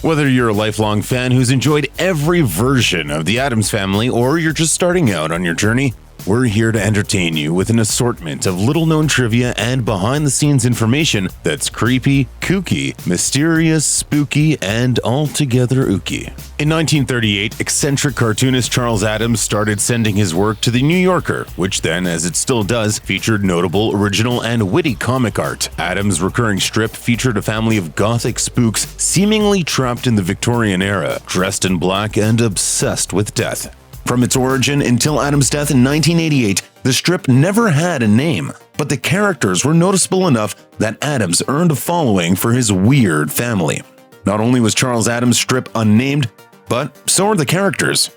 Whether you're a lifelong fan who's enjoyed every version of the Addams Family or you're just starting out on your journey, we're here to entertain you with an assortment of little-known trivia and behind-the-scenes information that's creepy, kooky, mysterious, spooky, and altogether ooky. In 1938, eccentric cartoonist Charles Addams started sending his work to The New Yorker, which then, as it still does, featured notable, original, and witty comic art. Addams' recurring strip featured a family of gothic spooks seemingly trapped in the Victorian era, dressed in black and obsessed with death. From its origin until Addams' death in 1988, the strip never had a name, but the characters were noticeable enough that Addams earned a following for his weird family. Not only was Charles Addams' strip unnamed, but so are the characters.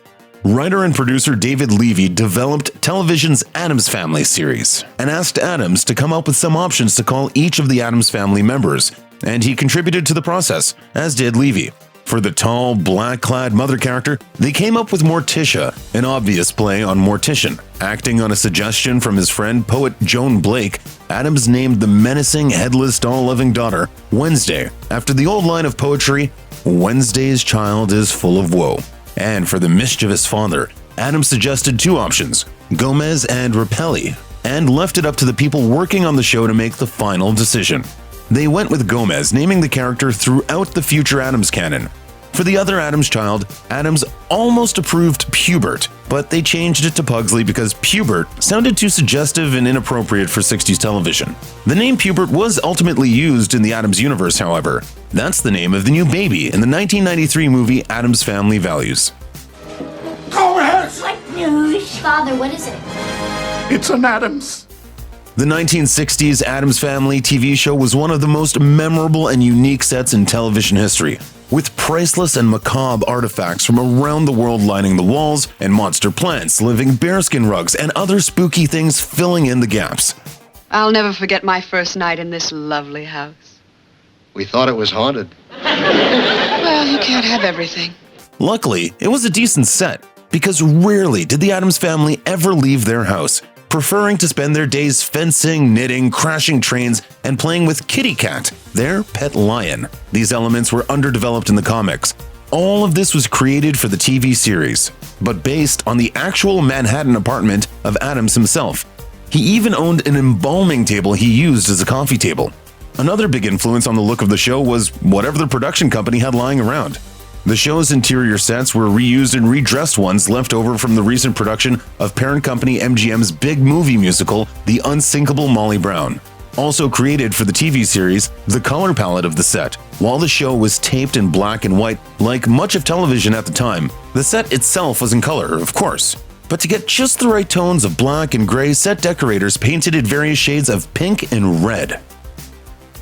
Writer and producer David Levy developed television's Addams Family series and asked Addams to come up with some options to call each of the Addams Family members, and he contributed to the process, as did Levy. For the tall, black-clad mother character, they came up with Morticia, an obvious play on mortician. Acting on a suggestion from his friend poet Joan Blake, Addams named the menacing, headless, doll-loving daughter Wednesday, after the old line of poetry, "Wednesday's child is full of woe." And for the mischievous father, Addams suggested two options, Gomez and Rapelli, and left it up to the people working on the show to make the final decision. They went with Gomez, naming the character throughout the future Addams canon. For the other Addams child, Addams almost approved Pubert, but they changed it to Pugsley because Pubert sounded too suggestive and inappropriate for 60s television. The name Pubert was ultimately used in the Addams universe, however. That's the name of the new baby in the 1993 movie Addams Family Values. Go ahead! What news? Father, what is it? It's an Addams. The 1960s Addams Family TV show was one of the most memorable and unique sets in television history, with priceless and macabre artifacts from around the world lining the walls, and monster plants, living bearskin rugs, and other spooky things filling in the gaps. I'll never forget my first night in this lovely house. We thought it was haunted. Well, you can't have everything. Luckily, it was a decent set, because rarely did the Addams Family ever leave their house, preferring to spend their days fencing, knitting, crashing trains, and playing with Kitty Cat, their pet lion. These elements were underdeveloped in the comics. All of this was created for the TV series, but based on the actual Manhattan apartment of Addams himself. He even owned an embalming table he used as a coffee table. Another big influence on the look of the show was whatever the production company had lying around. The show's interior sets were reused and redressed ones left over from the recent production of parent company MGM's big movie musical, The Unsinkable Molly Brown. Also created for the TV series, the color palette of the set. While the show was taped in black and white, like much of television at the time, the set itself was in color, of course. But to get just the right tones of black and gray, set decorators painted it various shades of pink and red.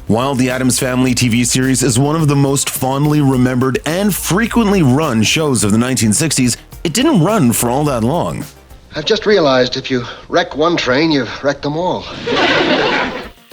While the Addams Family TV series is one of the most fondly remembered and frequently run shows of the 1960s, it didn't run for all that long. I've just realized if you wreck one train, you've wrecked them all.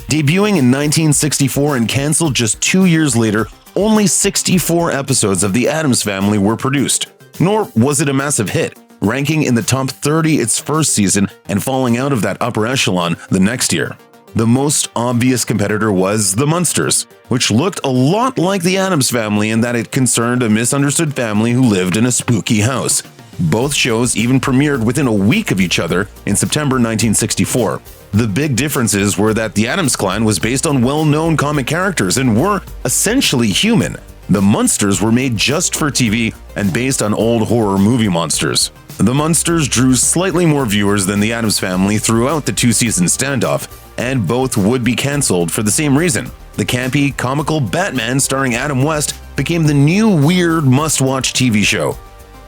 Debuting in 1964 and canceled just 2 years later, only 64 episodes of The Addams Family were produced. Nor was it a massive hit, ranking in the top 30 its first season and falling out of that upper echelon the next year. The most obvious competitor was The Munsters, which looked a lot like The Addams Family in that it concerned a misunderstood family who lived in a spooky house. Both shows even premiered within a week of each other in September 1964. The big differences were that the Addams clan was based on well-known comic characters and were essentially human. The Munsters were made just for TV and based on old horror movie monsters. The Munsters drew slightly more viewers than the Addams Family throughout the two-season standoff, and both would be cancelled for the same reason. The campy, comical Batman starring Adam West became the new weird must-watch TV show.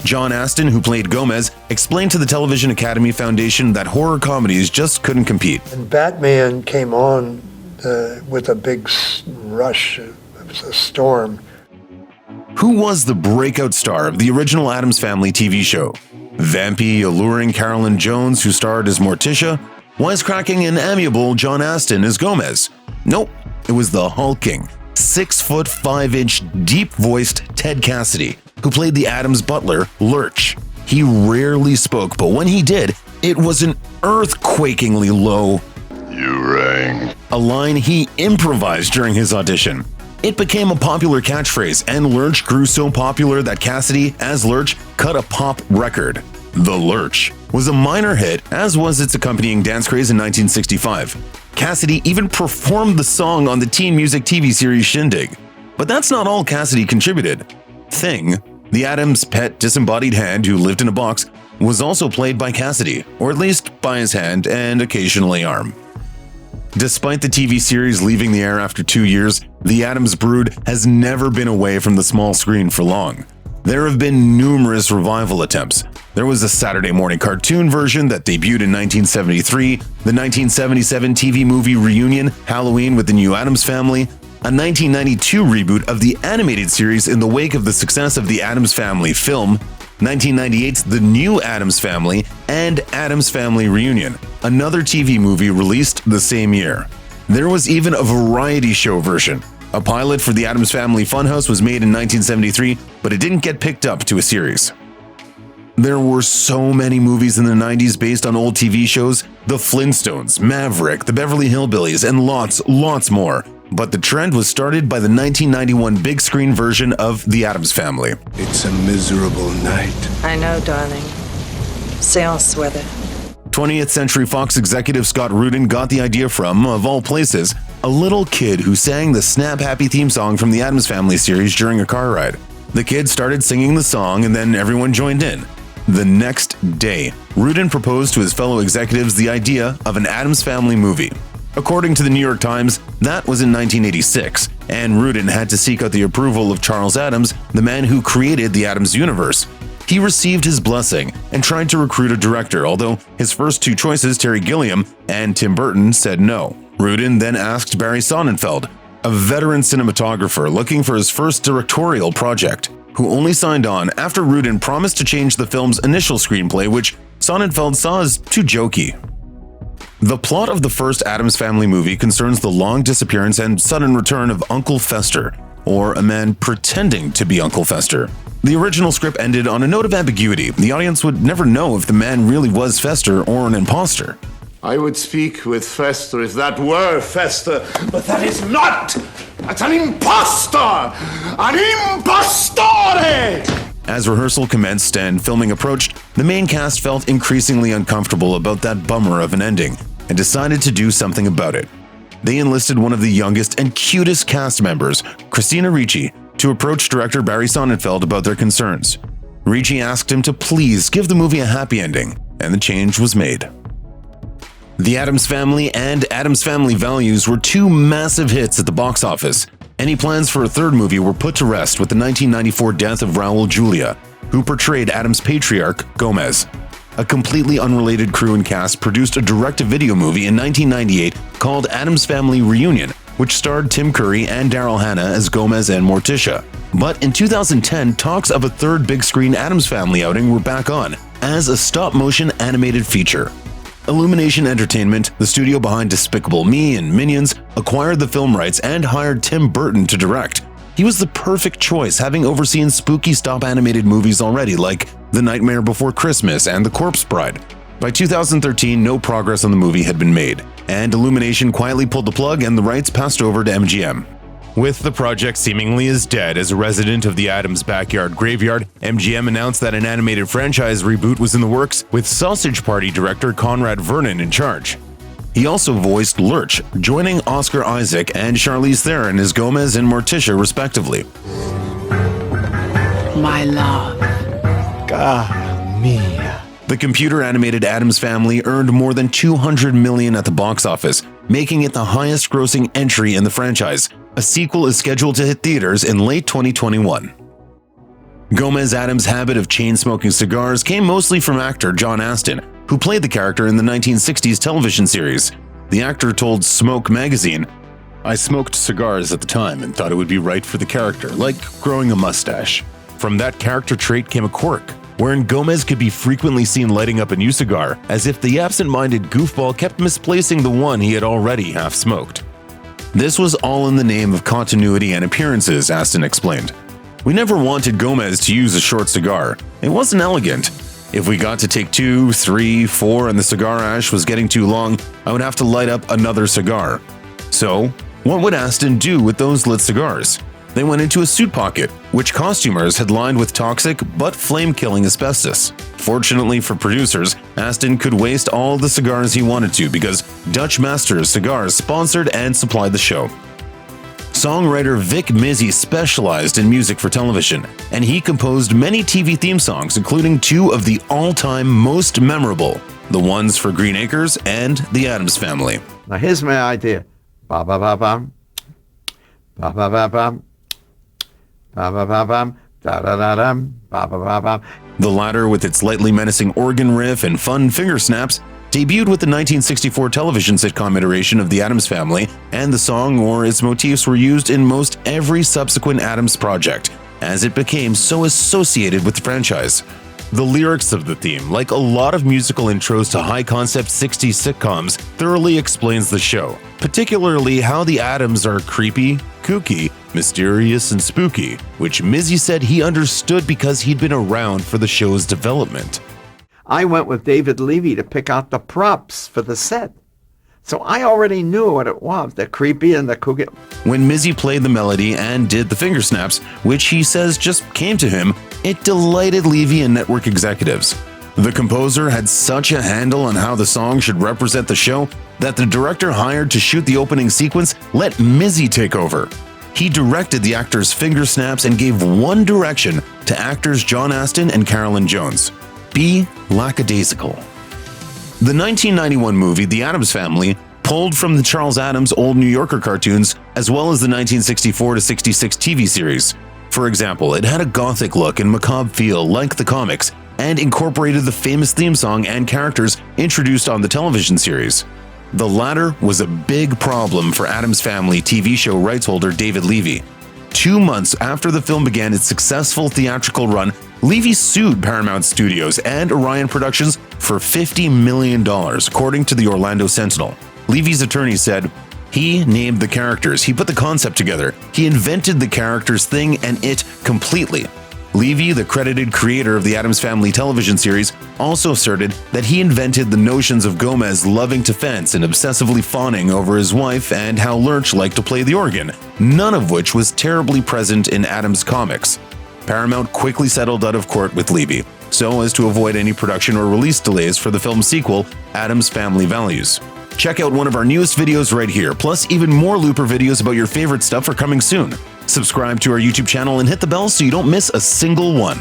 John Astin, who played Gomez, explained to the Television Academy Foundation that horror comedies just couldn't compete. And Batman came on with a big rush, it was a storm. Who was the breakout star of the original Addams Family TV show? Vampy, alluring Carolyn Jones, who starred as Morticia? Wisecracking and amiable John Astin as Gomez? Nope, it was the hulking, 6'5", deep-voiced Ted Cassidy, who played the Addams butler, Lurch. He rarely spoke, but when he did, it was an earthquakingly low, "You rang," a line he improvised during his audition. It became a popular catchphrase, and Lurch grew so popular that Cassidy, as Lurch, cut a pop record. The Lurch was a minor hit, as was its accompanying dance craze in 1965. Cassidy even performed the song on the teen music TV series Shindig. But that's not all Cassidy contributed. Thing, the Addams' pet disembodied hand who lived in a box, was also played by Cassidy, or at least by his hand and occasionally arm. Despite the TV series leaving the air after 2 years, the Addams brood has never been away from the small screen for long. There have been numerous revival attempts. There was a Saturday morning cartoon version that debuted in 1973, the 1977 TV movie reunion Halloween with the New Addams Family, a 1992 reboot of the animated series in the wake of the success of the Addams Family film, 1998's The New Addams Family, and Addams Family Reunion, another TV movie released the same year. There was even a variety show version. A pilot for the Addams Family Funhouse was made in 1973, but it didn't get picked up to a series. There were so many movies in the 90s based on old TV shows: The Flintstones, Maverick, The Beverly Hillbillies, and lots more. But the trend was started by the 1991 big screen version of The Addams Family. It's a miserable night. I know, darling. Seance weather. 20th Century Fox executive Scott Rudin got the idea from, of all places, a little kid who sang the Snap Happy theme song from the Addams Family series during a car ride. The kid started singing the song and then everyone joined in. The next day, Rudin proposed to his fellow executives the idea of an Addams Family movie. According to the New York Times, that was in 1986, and Rudin had to seek out the approval of Charles Addams, the man who created the Addams universe. He received his blessing and tried to recruit a director, although his first two choices, Terry Gilliam and Tim Burton, said no. Rudin then asked Barry Sonnenfeld, a veteran cinematographer looking for his first directorial project, who only signed on after Rudin promised to change the film's initial screenplay, which Sonnenfeld saw as too jokey. The plot of the first Addams Family movie concerns the long disappearance and sudden return of Uncle Fester, or a man pretending to be Uncle Fester. The original script ended on a note of ambiguity. The audience would never know if the man really was Fester or an imposter. I would speak with Fester if that were Fester, but that is not! That's an impostor! An impostore! As rehearsal commenced and filming approached, the main cast felt increasingly uncomfortable about that bummer of an ending and decided to do something about it. They enlisted one of the youngest and cutest cast members, Christina Ricci, to approach director Barry Sonnenfeld about their concerns. Ricci asked him to please give the movie a happy ending, and the change was made. The Addams Family and Addams Family Values were two massive hits at the box office. Any plans for a third movie were put to rest with the 1994 death of Raul Julia, who portrayed Addams' patriarch, Gomez. A completely unrelated crew and cast produced a direct-to-video movie in 1998 called Addams Family Reunion, which starred Tim Curry and Daryl Hannah as Gomez and Morticia. But in 2010, talks of a third big-screen Addams Family outing were back on, as a stop-motion animated feature. Illumination Entertainment, the studio behind Despicable Me and Minions, acquired the film rights and hired Tim Burton to direct. He was the perfect choice, having overseen spooky stop-animated movies already, like The Nightmare Before Christmas and The Corpse Bride. By 2013, no progress on the movie had been made, and Illumination quietly pulled the plug and the rights passed over to MGM. With the project seemingly as dead as a resident of the Addams backyard graveyard, MGM announced that an animated franchise reboot was in the works, with Sausage Party director Conrad Vernon in charge. He also voiced Lurch, joining Oscar Isaac and Charlize Theron as Gomez and Morticia respectively. My love. Cara mia. The computer-animated Addams Family earned more than $200 million at the box office, making it the highest-grossing entry in the franchise. A sequel is scheduled to hit theaters in late 2021. Gomez Addams' habit of chain-smoking cigars came mostly from actor John Astin, who played the character in the 1960s television series. The actor told Smoke magazine, "I smoked cigars at the time and thought it would be right for the character, like growing a mustache. From that character trait came a quirk, wherein Gomez could be frequently seen lighting up a new cigar, as if the absent-minded goofball kept misplacing the one he had already half-smoked. This was all in the name of continuity and appearances," Astin explained. "We never wanted Gomez to use a short cigar. It wasn't elegant. If we got to take 2, 3, 4 and the cigar ash was getting too long, I would have to light up another cigar. So, What would Astin do with those lit cigars? They went into a suit pocket, which costumers had lined with toxic but flame-killing asbestos. Fortunately for producers, Astin could waste all the cigars he wanted to because Dutch Masters Cigars sponsored and supplied the show. Songwriter Vic Mizzy specialized in music for television, and he composed many TV theme songs, including two of the all-time most memorable, the ones for Green Acres and The Addams Family. Now here's my idea. Ba-ba-ba-bum. Ba-ba-ba-bum. Ba-ba-ba-bum. Da-da-da-dum. Ba-ba-ba-bum. The latter, with its lightly menacing organ riff and fun finger snaps, debuted with the 1964 television sitcom iteration of The Addams Family, and the song or its motifs were used in most every subsequent Addams project, as it became so associated with the franchise. The lyrics of the theme, like a lot of musical intros to high-concept 60s sitcoms, thoroughly explains the show, particularly how the Addams are creepy, kooky, mysterious, and spooky, which Mizzy said he understood because he'd been around for the show's development. I went with David Levy to pick out the props for the set. So I already knew what it was, the creepy and the kooky. When Mizzy played the melody and did the finger snaps, which he says just came to him, it delighted Levy and network executives. The composer had such a handle on how the song should represent the show that the director hired to shoot the opening sequence let Mizzy take over. He directed the actors' finger snaps and gave one direction to actors John Astin and Carolyn Jones: be lackadaisical. The 1991 movie The Addams Family pulled from the Charles Addams old New Yorker cartoons as well as the 1964-66 TV series. For example, it had a gothic look and macabre feel like the comics and incorporated the famous theme song and characters introduced on the television series. The latter was a big problem for Addams Family TV show rights holder David Levy. 2 months after the film began its successful theatrical run, Levy sued Paramount Studios and Orion Productions for $50 million, according to the Orlando Sentinel. Levy's attorney said, "He named the characters, he put the concept together, he invented the characters thing and it completely." Levy, the credited creator of the Addams Family television series, also asserted that he invented the notions of Gomez loving to fence and obsessively fawning over his wife and how Lurch liked to play the organ, none of which was terribly present in Addams comics. Paramount quickly settled out of court with Levy, so as to avoid any production or release delays for the film's sequel, Addams Family Values. Check out one of our newest videos right here, plus even more Looper videos about your favorite stuff are coming soon. Subscribe to our YouTube channel and hit the bell so you don't miss a single one.